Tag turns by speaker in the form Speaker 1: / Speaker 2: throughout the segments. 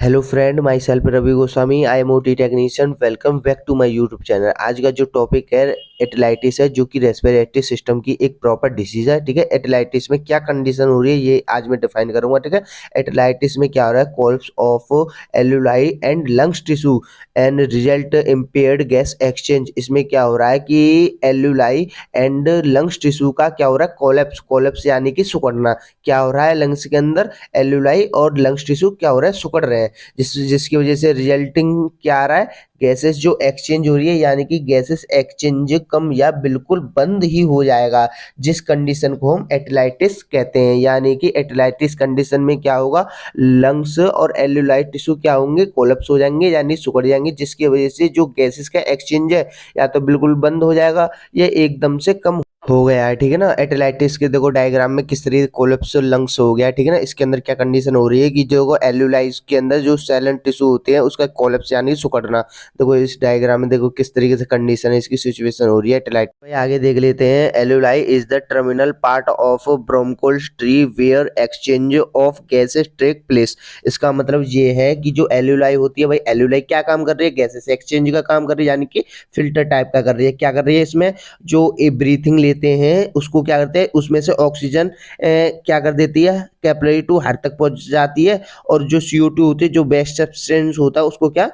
Speaker 1: Hello friend, myself Ravi Goswami. I am OT technician. Welcome back to my YouTube channel. आज का जो topic है एटलाइटिस है, जो कि रेस्पिरेटरी सिस्टम की एक प्रॉपर डिसीज है। ठीक है, एटलाइटिस में क्या कंडीशन हो रही है ये आज मैं डिफाइन करूंगा। ठीक है, एटलाइटिस में क्या हो रहा है, collapse of एल्यूलाई and lungs tissue and result impaired gas exchange. इसमें क्या हो रहा है कि एल्यूलाई एंड लंग्स टिश्यू का क्या हो रहा है, कोलैप्स। कोलैप्स यानी कि सिकुड़ना। क्या हो रहा है लंग्स के अंदर, एल्यूलाई और लंग्स टिश्यू क्या हो रहा है, सिकुड़ रहे हैं। जिसकी वजह से रिजल्टिंग क्या आ रहा है, गैसेस जो एक्सचेंज हो रही है, यानी कि गैसेस एक्सचेंज कम या बिल्कुल बंद ही हो जाएगा, जिस कंडीशन को हम एटलाइटिस कहते हैं। यानी कि एटलाइटिस कंडीशन में क्या होगा, लंग्स और एल्यूलाइट टिश्यू क्या होंगे, कोलैप्स हो जाएंगे यानी सिकुड़ जाएंगे, जिसकी वजह से जो गैसेस का एक्सचेंज है या तो बिल्कुल बंद हो जाएगा या एकदम से कम हो गया है। ठीक है ना, एटलाइटिस के देखो डायग्राम में किस तरीके कोलैप्स लंग्स हो गया है। ठीक है ना, इसके अंदर क्या कंडीशन हो रही है कि जो एल्यूलाइज के अंदर जो सैलेंट टिश्यू होते हैं उसका कोलैप्स यानी सिकुड़ना। देखो इस डायग्राम में देखो किस तरीके से कंडीशन है, इसकी सिचुएशन हो रही है एटलाइटिस। भाई आगे देख लेते हैं। Alveoli is the terminal part of bronchioles tree where exchange of gases take place. इसका मतलब ये है कि जो एल्यूलाई होती है, भाई एल्यूलाई क्या काम कर रही है, गैसेस एक्सचेंज का काम कर रही है, यानी कि फिल्टर टाइप का कर रही है। क्या कर रही है, इसमें जो ब्रीथिंग लेते हैं उसको क्या करते हैं, उसमें से ऑक्सीजन क्या कर देती है, कैपिलरी टू हार्ट तक पहुंच जाती है। और जो CO2 होती है, जो बेस्ट सब्सटेंस होता है, उसको क्या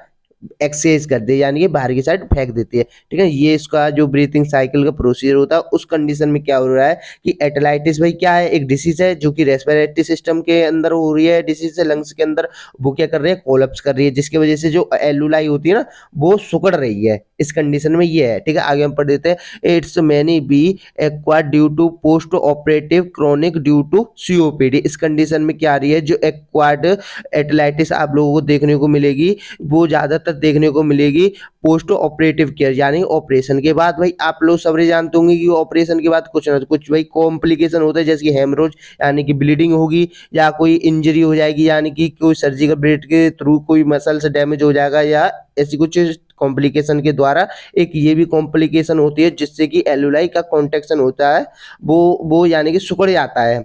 Speaker 1: एक्सचेंज कर दे, यानी कि बाहर की साइड फेंक देती है। ठीक है, ये इसका जो ब्रीथिंग साइकिल का प्रोसीजर होता है। उस कंडीशन में क्या हो रहा है कि एटलाइटिस भाई क्या है, एक डिसीज है जो कि रेस्पिरेटरी सिस्टम के अंदर हो रही है। डिसीज है लंग्स के अंदर, वो क्या कर रही है, कोलैप्स कर रही है, जिसकी वजह से जो एल्यूलाई होती है ना, वो सिकुड़ रही है। इस कंडीशन में ये है। ठीक है, आगे हम पढ़ देते हैं। It's many be acquired due to post operative chronic due to COPD। इस कंडीशन में क्या आ रही है, जो एक्वायर्ड एटलाइटिस आप लोगों को देखने को मिलेगी, वो ज्यादातर देखने को मिलेगी पोस्ट ऑपरेटिव केयर, यानी ऑपरेशन के बाद। भाई आप लोग सब जानते होंगे कि ऑपरेशन के बाद कुछ ना कुछ भाई कॉम्प्लिकेशन होता है, जैसे कि हेमरोज यानी कि ब्लीडिंग होगी, या कोई इंजरी हो जाएगी, यानी कि कोई सर्जिकल ब्लेड के थ्रू कोई मसल्स डैमेज हो जाएगा, या ऐसी कुछ कॉम्प्लिकेशन के द्वारा। एक ये भी कॉम्प्लिकेशन होती है जिससे कि एल्यूलाई का कॉन्ट्रैक्शन होता है, वो यानी कि सिकुड़ जाता है।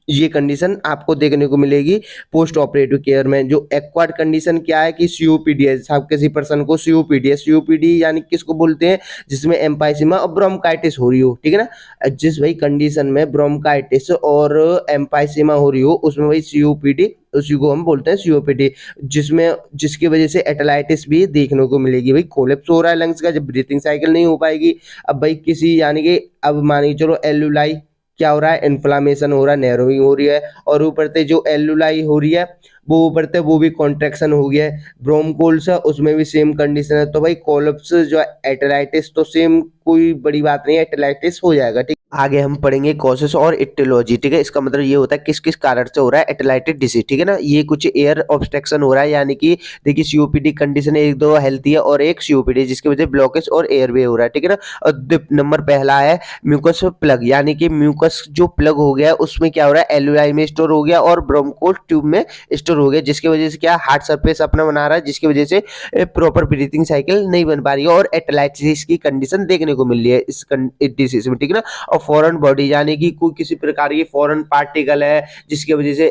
Speaker 1: ये कंडीशन आपको देखने को मिलेगी पोस्ट ऑपरेटिव केयर में। जो एक्वायर्ड कंडीशन क्या है कि COPD है, सब किसी पर्सन को COPD है। COPD यानी किसको बोलते हैं, जिसमें एम्पाइसीमा और ब्रोंकाइटिस हो रही हो। ठीक है ना, जिस भाई कंडीशन में ब्रोंकाइटिस और एम्पाइसीमा हो रही हो, उसमें भाई COPD, उसी को हम बोलते हैं COPD, जिसमें जिसकी वजह से एटलाइटिस भी देखने को मिलेगी। भाई कोलैप्स हो रहा है लंग्स का, जब ब्रीथिंग साइकिल नहीं हो पाएगी। अब भाई किसी यानी कि अब मान के चलो एल्यूलाई क्या हो रहा है, इन्फ्लामेशन हो रहा है, नैरोइंग हो रही है, और ऊपर से जो एल्यूलाई हो रही है वो ऊपर से वो भी कॉन्ट्रैक्शन हो गया है। ब्रोंकोल्स है, उसमें भी सेम कंडीशन है। तो भाई कोलैप्स जो एटलाइटिस तो सेम, कोई बड़ी बात नहीं है, एटलाइटिस हो जाएगा। ठीक, आगे हम पढ़ेंगे कॉसेस और इटियोलॉजी। ठीक है, इसका मतलब ये होता है किस किस कारण से हो रहा है एटलाइटिस डिसीज। ठीक है ना, ये कुछ एयर ऑब्स्ट्रक्शन हो रहा है, यानी कि देखिए COPD कंडीशन एक दो हेल्थी है और एक COPD, जिसकी वजह से ब्लॉकेज और एयरवे हो रहा है। ठीक है ना, और नंबर पहला है म्यूकस प्लग, यानी कि म्यूकस जो प्लग हो गया है उसमें क्या हो रहा है, एल्यूलाई में स्टोर हो गया और ब्रोंकोल ट्यूब में स्टोर हो गया, जिसकी वजह से क्या हार्ट सरफेस अपना बना रहा है, जिसकी वजह से प्रॉपर ब्रीथिंग साइकिल नहीं बन पा रही है और एटलाइटिस की कंडीशन देखने को मिल रही है इस डिसीज में। ठीक है ना, और फॉरेन बॉडी यानी कि कोई किसी प्रकार की फॉरेन पार्टिकल है, जिसकी वजह से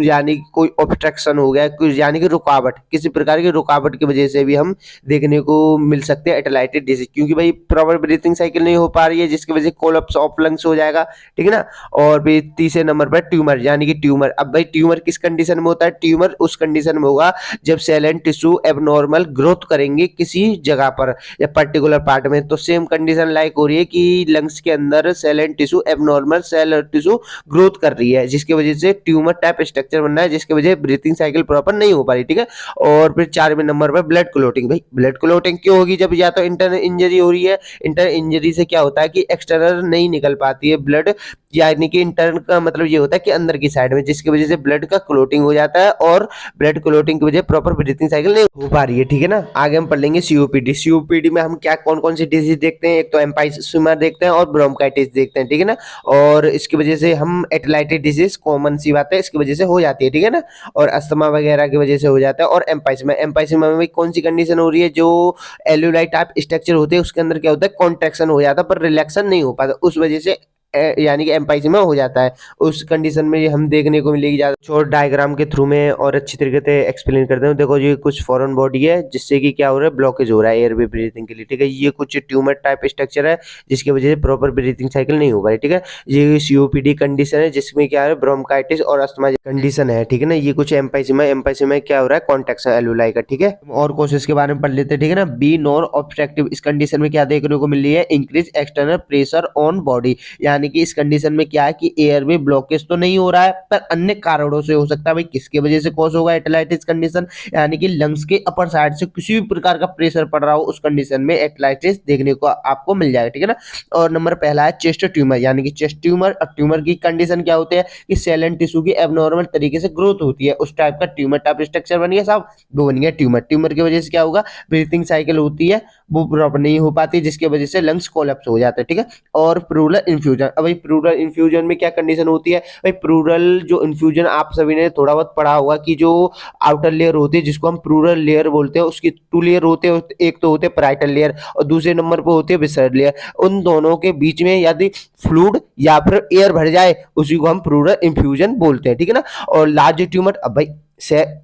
Speaker 1: यानी कि कोई ऑब्स्ट्रक्शन हो गया, कुछ यानी कि रुकावट, किसी प्रकार की रुकावट की वजह से भी हम देखने को मिल सकते हैं एटलाइटिस डिसीज, क्योंकि भाई प्रॉपर ब्रीथिंग साइकिल नहीं हो पा रही है, जिसकी वजह से कोलैप्स ऑफ लंग्स हो जाएगा। ठीक है ना, और फिर तीसरे नंबर पर ट्यूमर, यानी कि ट्यूमर। अब भाई ट्यूमर किस कंडीशन में होता है, ट्यूमर उस कंडीशन में होगा जब cell and tissue abnormal growth करेंगे किसी जगह पर या पर्टिकुलर पार्ट में। तो सेम कंडीशन लाइक हो रही है कि लंग्स के अंदर cell and tissue abnormal cell और टिश्यू ग्रोथ कर रही है, जिसकी वजह से ट्यूमर टाइप स्ट्रक्चर बन रहा है, जिसकी वजह से ब्रीथिंग साइकिल प्रॉपर नहीं हो पा रही। ठीक है, और फिर चारवें नंबर पर ब्लड क्लोटिंग। भाई ब्लड क्लोटिंग क्यों होगी, जब या तो इंटरनल इंजरी हो रही है, इंटरनल इंजरी से क्या होता है कि एक्सटर्नल नहीं निकल पाती है ब्लड, यानी कि इंटरनल का मतलब ये होता है कि अंदर की साइड में, जिसकी वजह से ब्लड का क्लोटिंग हो जाता है और ब्लड क्लोटिंग की वजह प्रॉपर ब्रीथिंग साइकिल नहीं हो पा रही है। ठीक है ना, आगे हम पढ़ लेंगे COPD में हम क्या कौन कौन सी डिजीज देखते हैं, एक तो एम्पाइसीमा देखते हैं और ब्रोंकाइटिस देखते हैं। ठीक है ना, और इसकी वजह से हम एटलाइटिस डिजीज कॉमन सी बात है, इसकी वजह से हो जाती है। ठीक है ना, और अस्थमा वगैरह की वजह से हो जाता है। और एम्पाइसीमा में कौन सी कंडीशन हो रही है, जो एल्यूलाई टाइप स्ट्रक्चर होते हैं उसके अंदर क्या होता है, कॉन्ट्रैक्शन हो जाता है पर रिलैक्शन नहीं हो पाता, उस वजह से यानी कि एम्पाइसीमा हो जाता है। उस कंडीशन में ये हम देखने को मिलेगी ज़्यादा। शॉर्ट डायग्राम के थ्रू में और अच्छी तरीके से एक्सप्लेन करते हैं। देखो ये कुछ फॉरेन बॉडी है जिससे कि क्या हो रहा है, ब्लॉकेज हो रहा है एयरवे ब्रीथिंग के लिए, ठीक है। ये कुछ ट्यूमर टाइप स्ट्रक्चर है जिसकी वजह से प्रॉपर ब्रीथिंग साइकिल नहीं हो पा रही, ठीक है। ये सीओपीडी कंडीशन है जिसमें क्या है, ब्रोंकाइटिस और अस्थमा कंडीशन है, ठीक है ना। ये कुछ एम्पाइसीमा, एम्पाइसीमा क्या हो रहा है, कॉन्ट्रैक्शन एलुलाई का, ठीक है। और कोशिश के बारे में पढ़ लेते हैं, ठीक है ना। बी नॉन ऑब्स्ट्रक्टिव, इस कंडीशन में क्या देखने को मिल रही है, increase external pressure on body, यानी कि इस कंडीशन में क्या है कि एयरवे ब्लॉकेज तो नहीं हो रहा है पर अन्य कारणों से हो सकता है। भाई किसके वजह से कॉज होगा एटलाइटिस कंडीशन, यानी कि लंग्स के अपर साइड से किसी भी प्रकार का प्रेशर पड़ रहा हो, उस कंडीशन में एटलाइटिस देखने को आपको मिल जाएगा, ठीक है ना। और नंबर पहला है चेस्ट ट्यूमर, यानी कि चेस्ट ट्यूमर। ट्यूमर की कंडीशन क्या होती है कि सेल एंड टिश्यू की एबनॉर्मल तरीके से ग्रोथ होती है, उस टाइप का ट्यूमर टाइप स्ट्रक्चर बन गया साहब, वो बन गया ट्यूमर। ट्यूमर की वजह से क्या होगा, ब्रीथिंग साइकिल होती है वो प्रॉपर नहीं हो पाती, जिसकी वजह से लंग्स कोलैप्स हो जाते हैं, ठीक है। और प्लूरल इन्फ्यूजन, अब भाई प्लूरल इन्फ्यूजन में क्या कंडीशन होती है, भाई प्लूरल जो इन्फ्यूजन आप सभी ने थोड़ा बहुत पढ़ा होगा कि जो आउटर लेयर होती है जिसको हम प्लूरल लेयर बोलते हैं, उसकी टू लेयर होते हैं, एक तो होते हैं पैराइटल लेयर और दूसरे नंबर पर होती है विसरल लेयर। उन दोनों के बीच में यदि फ्लूइड या फिर एयर भर जाए उसी को हम प्लूरल इन्फ्यूजन बोलते हैं, ठीक है ना। और लार्ज ट्यूमर, अब भाई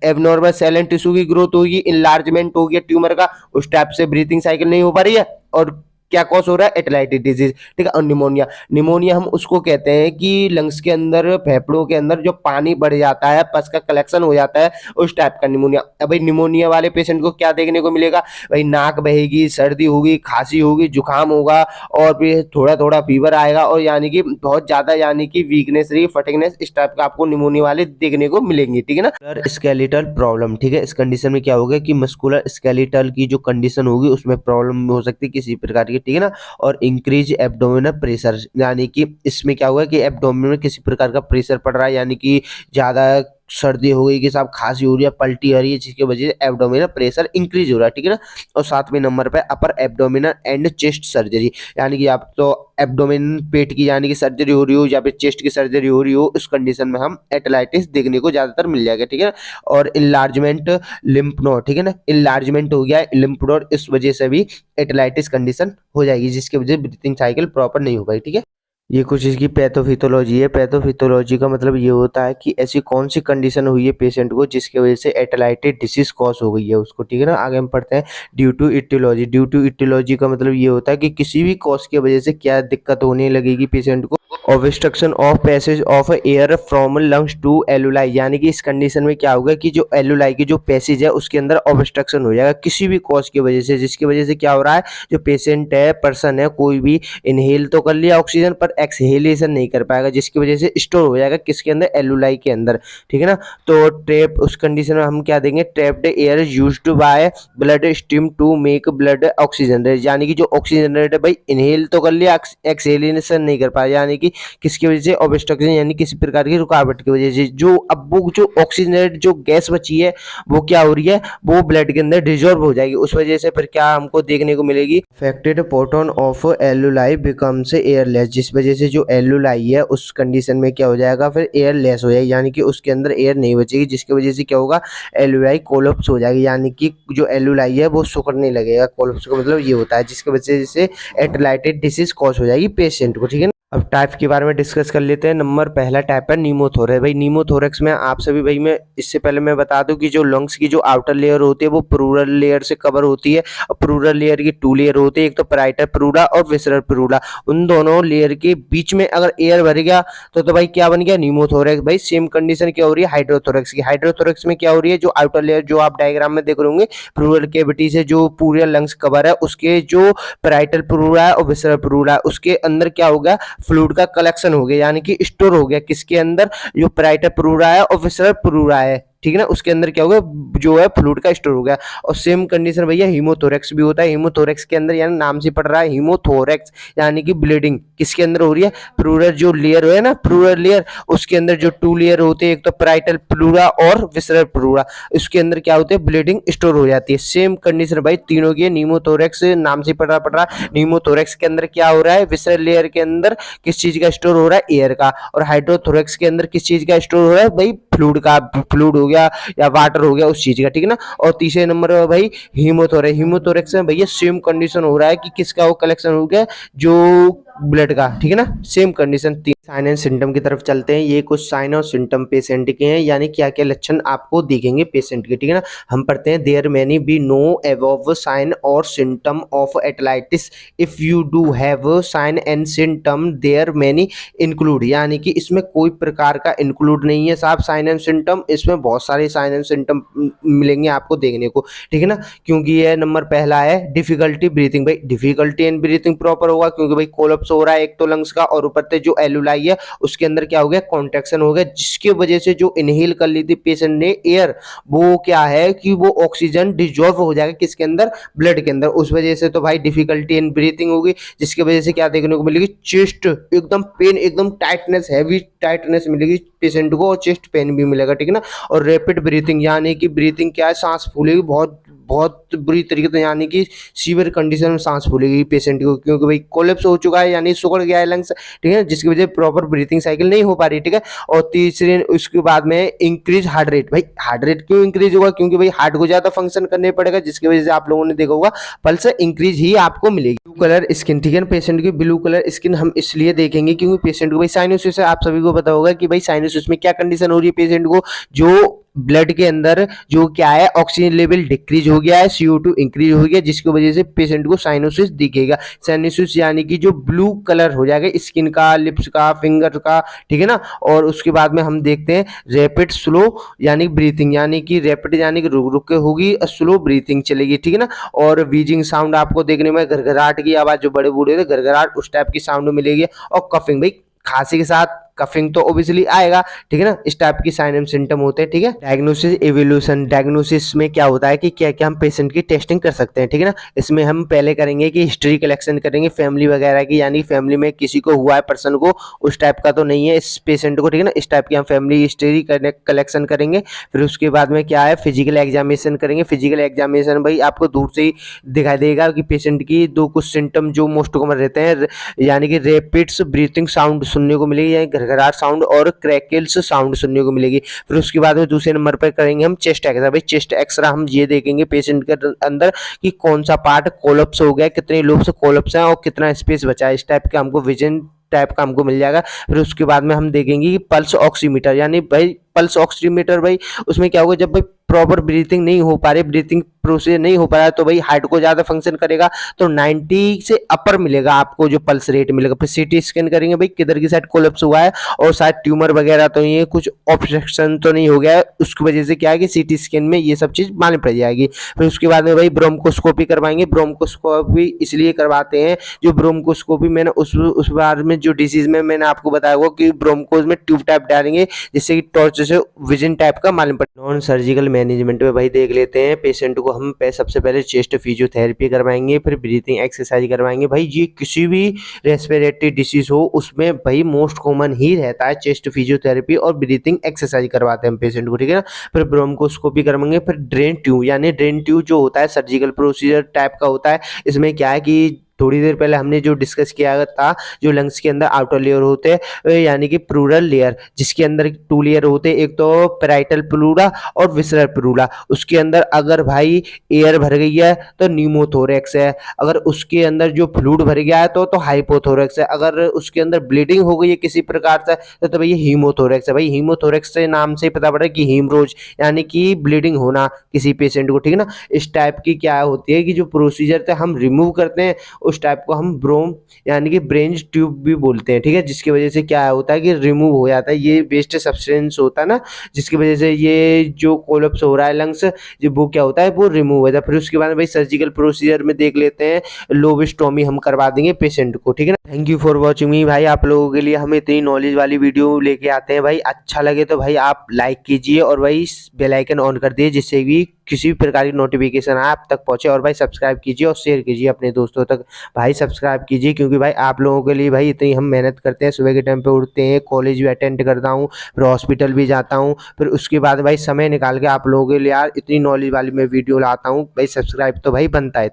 Speaker 1: एबनॉर्मल सेल एंड टिश्यू की ग्रोथ होगी, इनलार्जमेंट हो गया ट्यूमर का, उस टाइप से ब्रीथिंग साइकिल नहीं हो पा रही है और क्या कॉज हो रहा है, एटलाइटिस डिजीज, ठीक है। और निमोनिया, निमोनिया हम उसको कहते हैं कि लंग्स के अंदर, फेफड़ों के अंदर जो पानी बढ़ जाता है, पस का कलेक्शन हो जाता है, उस टाइप का निमोनिया। अब भाई निमोनिया वाले पेशेंट को क्या देखने को मिलेगा, भाई नाक बहेगी, सर्दी होगी, खांसी होगी, जुकाम होगा और फिर थोड़ा थोड़ा फीवर आएगा और यानी कि बहुत ज्यादा यानी कि वीकनेस रही, फटिगनेस, इस टाइप का आपको निमोनिया वाले देखने को मिलेंगे, ठीक है ना। स्केलेटल प्रॉब्लम, ठीक है। इस कंडीशन में क्या होगा कि मस्कुलर स्केलेटल की जो कंडीशन होगी उसमें प्रॉब्लम हो सकती है किसी प्रकार की, ठीक है ना। और इंक्रीज एब्डोमिनल प्रेशर, यानी कि इसमें क्या हुआ कि एब्डोमिन में किसी प्रकार का प्रेशर पड़ रहा है, यानी कि ज्यादा सर्दी हो गई कि साहब, खांसी हो रही है, पल्टी आ रही है, जिसकी वजह से एब्डोमिनल प्रेशर इंक्रीज हो रहा है, ठीक है ना। और सातवें नंबर पे अपर एब्डोमिनल एंड चेस्ट सर्जरी, यानी कि आप तो एब्डोमिन पेट की यानी कि सर्जरी हो रही हो या फिर चेस्ट की सर्जरी हो रही हो, उस कंडीशन में हम एटलाइटिस देखने को ज्यादातर मिल जाएगा, ठीक है ना। और इनलार्जमेंट लिम्फ नोड, ठीक है ना, इनलार्जमेंट हो गया लिम्फ नोड, इस वजह से भी एटलाइटिस कंडीशन हो जाएगी, जिसकी वजह से ब्रीथिंग साइकिल प्रॉपर नहीं हो पाई, ठीक है। ये कुछ इसकी पैथोफिथोलॉजी है। पैथोफिथोलॉजी का मतलब ये होता है कि ऐसी कौन सी कंडीशन हुई है पेशेंट को जिसकी वजह से एटलाइटिस डिसीज कॉज हो गई है उसको, ठीक है ना। आगे हम पढ़ते हैं due to aetiology. Due to aetiology का मतलब ये होता है कि किसी भी कॉज की वजह से क्या दिक्कत होने लगेगी पेशेंट को। Obstruction of passage of air from lungs to alveoli, यानी कि इस कंडीशन में क्या होगा कि जो एलुलाई की जो पैसेज है उसके अंदर ऑब्स्ट्रक्शन हो जाएगा किसी भी कॉज की वजह से, जिसकी वजह से क्या हो रहा है, जो पेशेंट है, पर्सन है, कोई भी इनहेल तो कर लिया ऑक्सीजन पर एक्सहेलेशन नहीं कर पाएगा, जिसकी वजह से स्टोर हो जाएगा किसके अंदर, एलुलाई के अंदर, ठीक है ना। तो ट्रैप, उस कंडीशन में हम क्या देंगे, trapped air used by blood stream to make blood oxygen rate, यानी कि जो ऑक्सीजन रेट है भाई, इनहेल तो कर लिया, एक्सहेलेशन नहीं कर पाया, यानी कि किसकी वजह से, ऑब्स्ट्रक्शन यानी किसी प्रकार की रुकावट की वजह से। जो अब वो जो ऑक्सीजन जो गैस बची है वो क्या हो रही है, वो ब्लड के अंदर डिजॉल्व हो जाएगी, उस वजह से फिर क्या हमको देखने को मिलेगी, affected portion of alveoli becomes airless, जिस वजह से जो एलुलाई है उस कंडीशन में क्या हो जाएगा, फिर एयरलेस हो जाएगी, यानी कि उसके अंदर एयर नहीं बचेगी, जिसकी वजह से क्या होगा, एलुलाई कोलैप्स हो जाएगी, यानी कि जो एलुलाई है वो सुकड़ने लगेगा। कोलैप्स का मतलब ये होता है जिसकी वजह से एटलाइटिस डिसीज कॉज हो जाएगी पेशेंट को, ठीक है ना। अब टाइप के बारे में डिस्कस कर लेते हैं। नंबर पहला टाइप है नीमोथोरेक्स। भाई नीमोथोरेक्स में आप सभी, भाई मैं इससे पहले मैं बता दूं कि जो लंग्स की जो आउटर लेयर होती है वो प्लूरल लेयर से कवर होती है और प्लूरल लेयर की टू लेयर होती है, एक तो पैराइटल प्लूरा और विसरल प्लूरा। उन दोनों लेयर के बीच में अगर एयर भर गया तो भाई क्या बन गया, नीमोथोरेक्स। भाई सेम कंडीशन क्या हो रही है हाइड्रोथोरेक्स की। हाइड्रोथोरेक्स में क्या हो रही है, जो आउटर लेयर जो आप डायग्राम में देख रहे होंगे, प्लूरल कैविटी से जो पूरे लंग्स कवर है उसके जो पैराइटल प्लूरा है और विसरल प्लूरा है उसके अंदर क्या हो गया, फ्लूइड का कलेक्शन हो गया, यानी कि स्टोर हो गया किसके अंदर, जो पैराइटल प्लूरा है और विसरल प्लूरा है, ठीक है ना, उसके अंदर क्या होगा, जो है फ्लूइड का स्टोर हो गया। और सेम कंडीशन भैया हीमोथोरेक्स भी होता है। हीमोथोरेक्स के अंदर यानी नाम से पड़ रहा है हीमोथोरेक्स, यानी कि ब्लीडिंग किसके अंदर हो रही है, प्लूरल जो लेयर है ना, प्लूरल लेयर, उसके अंदर जो टू लेयर होते हैं, एक तो पैराइटल प्लूरा और विसरल प्लूरा, उसके अंदर क्या होते हैं, ब्लीडिंग स्टोर हो जाती है। सेम कंडीशन भाई तीनों की, नीमोथोरेक्स नाम से पड़ रहा नीमोथोरेक्स के अंदर क्या हो रहा है, विसरल लेयर के अंदर किस चीज का स्टोर हो रहा है, एयर का, और हाइड्रोथोरेक्स के अंदर किस चीज का स्टोर हो रहा है भाई, फ्लूइड का, फ्लूइड हो गया या वाटर हो गया उस चीज का, ठीक है ना। और तीसरे नंबर पर भाई हीमोथोरेक्स। हीमोथोरेक्स में भैया सेम कंडीशन हो रहा है कि किसका वो कलेक्शन हो गया, जो ब्लड का, ठीक है ना। Same condition. Sign and symptom की तरफ चलते हैं। ये कुछ साइन और सिम्टम पेशेंट के हैं, यानी क्या क्या लक्षण आपको दिखेंगे पेशेंट के, ठीक है ना। हम पढ़ते हैं, there may be no above sign और symptom of atelectasis if you do have sign and symptom there may include, यानी कि इसमें कोई प्रकार का इंक्लूड नहीं है साहब साइन एंड सिम्टम, इसमें बहुत सारे साइन एंड सिम्टम मिलेंगे आपको देखने को, ठीक है ना। क्योंकि ये नंबर पहला है डिफिकल्टी ब्रीथिंग, भाई डिफिकल्टी इन ब्रीथिंग प्रॉपर होगा, क्योंकि भाई कोलैप्स हो रहा है एक तो लंग्स का, और ऊपर से जो एलुलाई है उसके अंदर क्या हो गया, कॉन्ट्रैक्शन हो गया, जिसकी वजह से जो इनहेल कर ली थी पेशेंट ने एयर, वो क्या है कि वो ऑक्सीजन डिजॉल्व हो जाएगा किसके अंदर, ब्लड के अंदर। उस वजह से तो भाई डिफिकल्टी इन ब्रीथिंग होगी, जिसकी वजह से क्या देखने को मिलेगी, चेस्ट एकदम पेन, एकदम टाइटनेस, हैवी टाइटनेस मिलेगी पेशेंट को, और चेस्ट पेन भी मिलेगा, ठीक है ना। और रैपिड ब्रीथिंग, यानी कि ब्रीथिंग क्या है, सांस फूलेगी बहुत बहुत बुरी तरीके से, यानी कि सीवियर कंडीशन में सांस फूलेगी पेशेंट को, क्योंकि भाई कोलैप्स हो चुका है, यानी सुगड़ गया है लंग्स, ठीक है, जिसकी वजह से प्रॉपर ब्रीथिंग साइकिल नहीं हो पा रही, ठीक है। और तीसरे उसके बाद में इंक्रीज हार्ट रेट, भाई हार्ट रेट क्यों इंक्रीज होगा, क्योंकि भाई हार्ट को ज्यादा फंक्शन करने पड़ेगा, जिसकी वजह से आप लोगों ने देखा होगा पल्स इंक्रीज ही आपको मिलेगी। ब्लू कलर स्किन, ठीक है, पेशेंट की ब्लू कलर स्किन हम इसलिए देखेंगे क्योंकि पेशेंट को भाई साइनोसिस है, आप सभी को पता होगा कि भाई साइनोसिस में क्या कंडीशन हो रही है पेशेंट को, जो ब्लड के अंदर जो क्या है ऑक्सीजन लेवल डिक्रीज हो गया है, CO2 इंक्रीज हो गया, जिसकी वजह से पेशेंट को साइनोसिस दिखेगा। साइनोसिस यानी कि जो ब्लू कलर हो जाएगा स्किन का, लिप्स का, फिंगर का, ठीक है ना। और उसके बाद में हम देखते हैं रैपिड स्लो यानी ब्रीथिंग, यानी कि रैपिड यानी कि रुक रुक के होगी, स्लो ब्रीथिंग चलेगी, ठीक है ना। और वीजिंग साउंड आपको देखने में, घरघराहट की आवाज, जो बड़े बूढ़े थे घरघराहट उस टाइप की साउंड मिलेगी। और कफिंग, भाई खांसी के साथ कफिंग तो ऑब्वियसली आएगा, ठीक है ना। इस टाइप की साइन एंड सिम्टम होते हैं, ठीक है। डायग्नोसिस एवोल्यूशन, डायग्नोसिस में क्या होता है कि क्या क्या हम पेशेंट की टेस्टिंग कर सकते हैं, ठीक है ना। इसमें हम पहले करेंगे कि हिस्ट्री कलेक्शन करेंगे फैमिली वगैरह की, यानी फैमिली में किसी को हुआ है पर्सन को, उस टाइप का तो नहीं है इस पेशेंट को, ठीक है ना। इस टाइप की हम फैमिली हिस्ट्री कलेक्शन करेंगे। फिर उसके बाद में क्या है, फिजिकल एग्जामिनेशन करेंगे। फिजिकल एग्जामिनेशन भाई आपको दूर से ही दिखाई देगा कि पेशेंट की दो कुछ सिम्टम जो मोस्ट कॉमन रहते हैं, यानी कि रैपिड्स ब्रीथिंग साउंड सुनने को मिलेगी, यानी घरघराहट साउंड और क्रैकल्स साउंड सुनने को मिलेगी। फिर उसके बाद में दूसरे नंबर पर करेंगे हम चेस्ट एक्सरा। भाई चेस्ट एक्सरा हम ये देखेंगे पेशेंट के अंदर कि कौन सा पार्ट कोलैप्स हो गया, कितने लोब से कोलैप्स है और कितना स्पेस बचा है, इस टाइप का हमको विजन टाइप का हमको मिल जाएगा। फिर उसके बाद में हम देखेंगे कि पल्स ऑक्सीमीटर, यानी भाई पल्स ऑक्सीमीटर, भाई उसमें क्या होगा, जब भाई प्रॉपर ब्रीथिंग नहीं हो पा रही, ब्रीथिंग प्रोसेस नहीं हो पा रहा है, तो भाई हार्ट को ज्यादा फंक्शन करेगा, तो 90 से अपर मिलेगा आपको जो पल्स रेट मिलेगा। फिर सीटी स्कैन करेंगे, भाई किधर की साइड कोलैप्स हुआ है और शायद ट्यूमर वगैरह तो नहीं है, कुछ ऑब्स्ट्रक्शन तो नहीं हो गया है, उसकी वजह से क्या है कि सीटी स्कैन में ये सब चीज मालूम पड़ जाएगी। फिर उसके बाद में भाई ब्रोंकोस्कोपी करवाएंगे। ब्रोंकोस्कोपी इसलिए करवाते हैं, जो ब्रोंकोस्कोपी मैंने उस बार में जो डिसीज में मैंने आपको बताया हुआ कि ब्रोंकोज में ट्यूब टाइप डालेंगे, जिससे कि टॉर्च से विजन टाइप का मालूम पड़े। नॉन सर्जिकल मैनेजमेंट में भाई देख लेते हैं पेशेंट को हम सबसे पहले चेस्ट फिजियोथेरेपी करवाएंगे, फिर ब्रीथिंग एक्सरसाइज करवाएंगे। भाई ये किसी भी रेस्पिरेटरी डिसीज हो उसमें भाई मोस्ट कॉमन ही रहता है चेस्ट फिजियोथेरेपी और ब्रीथिंग एक्सरसाइज करवाते हैं हम पेशेंट को, ठीक है ना। फिर ब्रोंकोस्कोपी करवाएंगे। फिर ड्रेन ट्यूब, यानी ड्रेन ट्यूब जो होता है सर्जिकल प्रोसीजर टाइप का होता है। इसमें क्या है कि थोड़ी देर पहले हमने जो डिस्कस किया था, जो लंग्स के अंदर आउटर लेयर होते हैं, यानी कि प्लूरल लेयर, जिसके अंदर 2 लेयर होते हैं, एक तो पैराइटल प्लूरा और विसरल प्लूरा। उसके अंदर अगर भाई एयर भर गई है तो न्यूमोथोरेक्स है, अगर उसके अंदर जो फ्लूइड भर गया है तो हाइपोथोरेक्स है, अगर उसके अंदर ब्लीडिंग हो गई है किसी प्रकार से तो भाई हीमोथोरेक्स है। भाई हीमोथोरेक्स से नाम से पता पड़ा कि हीमरोज, यानी कि ब्लीडिंग होना किसी पेशेंट को, ठीक है ना। इस टाइप की क्या होती है कि जो प्रोसीजर थे हम रिमूव करते हैं, उस टाइप को हम ब्रोम यानी कि ब्रेंच ट्यूब भी बोलते हैं, ठीक है। जिसकी वजह से क्या होता है कि रिमूव हो जाता है, ये वेस्ट सब्सटेंस होता है ना, जिसकी वजह से ये जो कोलैप्स हो रहा है लंग्स, जो वो क्या होता है वो रिमूव हो जाता है। फिर उसके बाद भाई सर्जिकल प्रोसीजर में देख लेते हैं लोबोस्टोमी हम करवा देंगे पेशेंट को, ठीक है ना। थैंक यू फॉर वॉचिंग मी। भाई आप लोगों के लिए हम इतनी नॉलेज वाली वीडियो लेके आते हैं, भाई अच्छा लगे तो भाई आप लाइक कीजिए और भाई बेल आइकन ऑन कर दिए, जिससे भी किसी भी प्रकार की नोटिफिकेशन आप तक पहुंचे। और भाई सब्सक्राइब कीजिए और शेयर कीजिए अपने दोस्तों तक। भाई सब्सक्राइब कीजिए, क्योंकि भाई आप लोगों के लिए भाई इतनी हम मेहनत करते हैं, सुबह के टाइम पे उठते हैं, कॉलेज भी अटेंड करता हूँ, फिर हॉस्पिटल भी जाता हूँ, फिर उसके बाद भाई समय निकाल के आप लोगों के लिए यार इतनी नॉलेज वाली मैं वीडियो लाता हूँ। भाई सब्सक्राइब तो भाई बनता है।